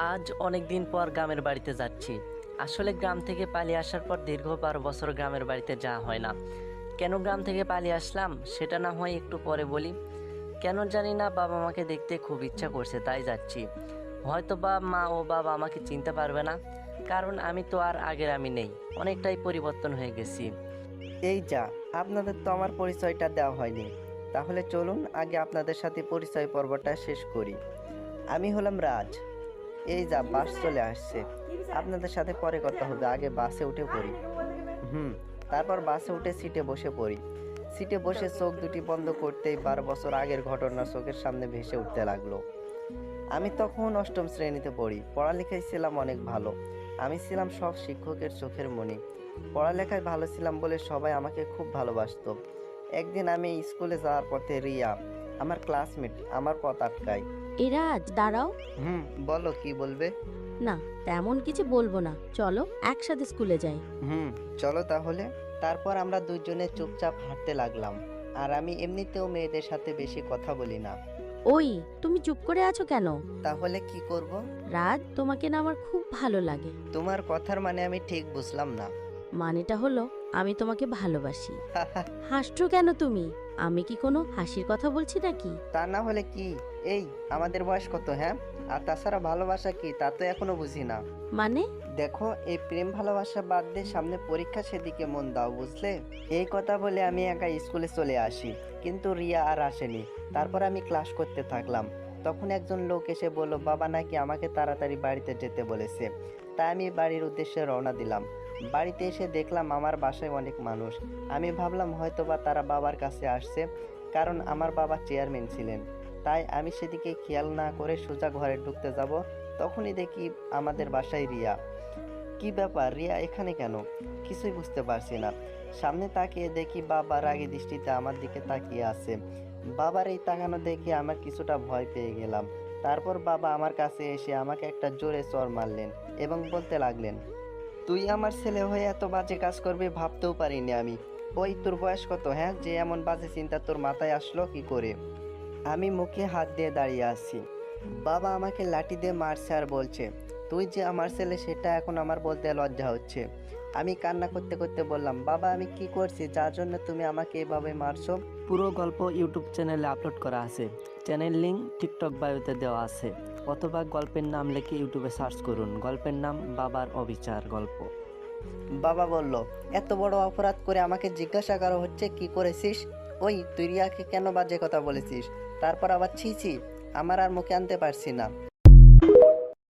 আজ অনেক দিন পর গ্রামের বাড়িতে যাচ্ছি। আসলে গ্রাম থেকে পালিয়ে আসার পর দীর্ঘ 12 বছর গ্রামের বাড়িতে যাওয়া হয় না। কেন গ্রাম থেকে পালিয়ে আসলাম সেটা না হয় একটু পরে বলি। কেন জানি না, বাবা মাকে দেখতে খুব ইচ্ছা করছে তাই যাচ্ছি। হয়তো বা মা ও বাবা আমাকে চিনতে পারবে না, কারণ আমি তো আর আগের আমি নেই, অনেকটাই পরিবর্তন হয়ে গেছি। এই যা, আপনাদের তো আমার পরিচয়টা দেওয়া হয়নি। তাহলে চলুন আগে আপনাদের সাথে পরিচয় পর্বটা শেষ করি। আমি হলাম রাজ। এই যা, বাস চলে আসছে। আপনাদের সাথে পরে কথা হবে, আগে বাসে উঠে পড়ি। হুম। তারপর বাসে উঠে সিটে বসে পড়ি। সিটে বসে চোখ দুটি বন্ধ করতেই 12 বছর আগের ঘটনা চোখের সামনে ভেসে উঠতে লাগলো। আমি তখন অষ্টম শ্রেণীতে পড়ি, পড়ালেখায় ছিলাম অনেক ভালো। আমি ছিলাম সব শিক্ষকের চোখের মণি। পড়ালেখায় ভালো ছিলাম বলে সবাই আমাকে খুব ভালোবাসতো। একদিন আমি স্কুলে যাওয়ার পথে রিয়া, আমার ক্লাসমেট, আমার পথ আটকায়। এরা আজ দাঁড়াও। হুম, বলো কি বলবে? না, তেমন কিছু বলবো না, চলো একসাথে স্কুলে যাই। হুম, চলো তাহলে। তারপর আমরা দুজনে চুপচাপ হাঁটতে লাগলাম। আর আমি এমনিতেও মেয়েদের সাথে বেশি কথা বলি না। ওই, তুমি চুপ করে আছো কেন? তাহলে কি করব? রাজ, তোমাকে না আমার খুব ভালো লাগে। তোমার কথার মানে আমি ঠিক বুঝলাম না। মানেটা হলো আমি তোমাকে ভালোবাসি। হাসছো কেন তুমি? আমি কি কোনো হাসির কথা বলছি নাকি? তা না হলে কি? এই, আমাদের বয়স কত, হ্যাঁ? আর তাছাড়া ভালোবাসা কি তা তো এখনো বুঝি না। মানে? দেখো, এই প্রেম ভালোবাসা বাদ দিয়ে সামনে পরীক্ষা, সেদিকে মন দাও, বুঝলে? এই কথা বলে আমি একা স্কুলে চলে আসি, কিন্তু রিয়া আর আসেনি। তারপর আমি ক্লাস করতে থাকলাম। তখন একজন লোক এসে বলল বাবা নাকি আমাকে তাড়াতাড়ি বাড়িতে যেতে বলেছে। তাই আমি বাড়ির উদ্দেশ্যে রওনা দিলাম। বাড়িতে এসে দেখলাম আমার বাসায় অনেক মানুষ। আমি ভাবলাম হয়তো বা তারা বাবার কাছে আসছে, কারণ আমার বাবা চেয়ারম্যান ছিলেন। তাই আমি সেদিকে খেয়াল না করে সোজা ঘরে ঢুকতে যাব। তখনই দেখি আমাদের বাসায় রিয়া। কি ব্যাপার, রিয়া এখানে কেন? কিছুই বুঝতে পারছি না। সামনে তাকিয়ে দেখি বাবা রাগী দৃষ্টিতে আমার দিকে তাকিয়ে আছে। বাবার এই তাকানো দেখে আমার কিছুটা ভয় পেয়ে গেলাম। তারপর বাবা আমার কাছে এসে আমাকে একটা জোরে চড় মারলেন এবং বলতে লাগলেন, তুই আমার ছেলে হয়ে এত বাজে কাজ করবি ভাবতেও পারিনি আমি। ওই, তোর বয়স কত, হ্যাঁ, যে এমন বাজে চিন্তা তোর মাথায় আসলো কি করে? আমি মুখে হাত দিয়ে দাঁড়িয়ে আছি। বাবা আমাকে লাঠি দিয়ে মারছে আর বলছে, তুই যে আমার ছেলে সেটা এখন আমার বলতে লজ্জা হচ্ছে। আমি কান্না করতে করতে বললাম, বাবা আমি কি করছি যার জন্য তুমি আমাকে এভাবে মারছো? পুরো গল্প ইউটিউব চ্যানেলে আপলোড করা আছে। চ্যানেল লিঙ্ক টিকটক বায়োতে দেওয়া আছে, অথবা গল্পের নাম লিখে ইউটিউবে সার্চ করুন। গল্পের নাম বাবার অবিচার গল্প। বাবা বলল, এত বড় অপরাধ করে আমাকে জিজ্ঞাসা করা হচ্ছে কি করেছিস? ওই, তুই রিয়াকে কেন বাজে কথা বলেছিস? তারপর আবার ছি ছি, আমার আর মুখে আনতে পারছি না।